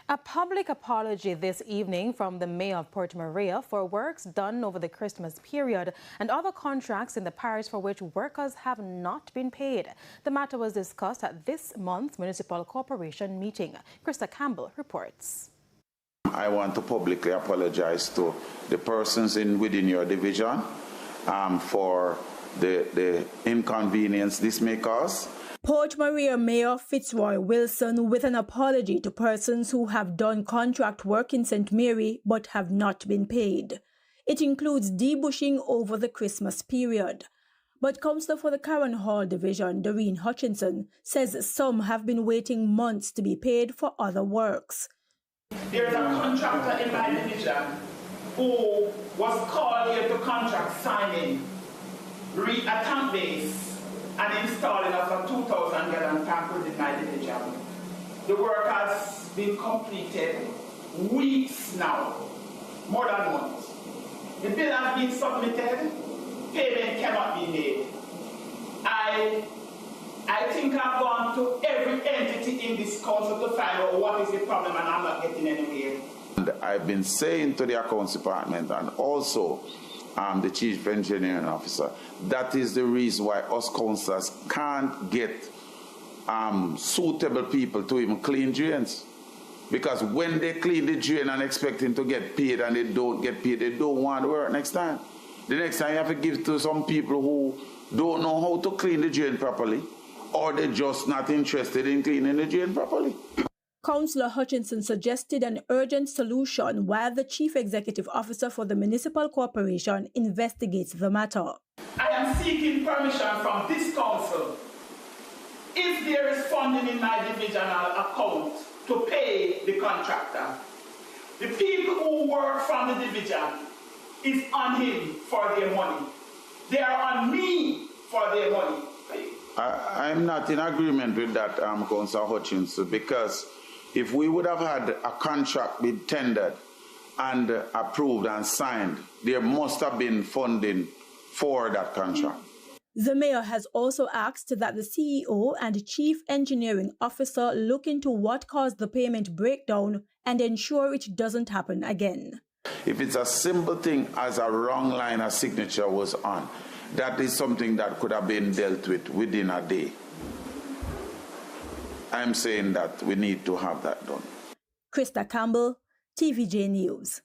A public apology this evening from the Mayor of Port Maria for works done over the Christmas period and other contracts in the parish for which workers have not been paid. The matter was discussed at this month's Municipal Corporation meeting. Krista Campbell reports. I want to publicly apologize to the persons within your division for the inconvenience this may cause. Port Maria Mayor Fitzroy Wilson with an apology to persons who have done contract work in St. Mary but have not been paid. It includes debushing over the Christmas period. But Councillor for the Karen Hall Division, Doreen Hutchinson, says some have been waiting months to be paid for other works. There's a contractor in my division who was called here to contract signing, a tank base, and installing of a 2,000 gallon tank within my division. The work has been completed weeks now, more than months. The bill has been submitted, payment cannot be made. I think I've gone to every entity in this council to find out what is the problem, and I'm not getting anywhere. And I've been saying to the accounts department and also the chief engineering officer, that is the reason why us councillors can't get suitable people to even clean drains. Because when they clean the drain and expecting to get paid and they don't get paid, they don't want to work next time. The next time you have to give to some people who don't know how to clean the drain properly, or they're just not interested in cleaning the drain properly. Councillor Hutchinson suggested an urgent solution while the Chief Executive Officer for the Municipal Corporation investigates the matter. I am seeking permission from this council, if there is funding in my divisional account, to pay the contractor. The people who work from the division is on him for their money. They are on me for their money. I'm not in agreement with that, Councillor Hutchinson, because if we would have had a contract be tendered and approved and signed, there must have been funding for that contract. The mayor has also asked that the CEO and Chief Engineering Officer look into what caused the payment breakdown and ensure it doesn't happen again. If it's a simple thing as a wrong line of signature was on, that is something that could have been dealt with within a day. I'm saying that we need to have that done. Krista Campbell, TVJ News.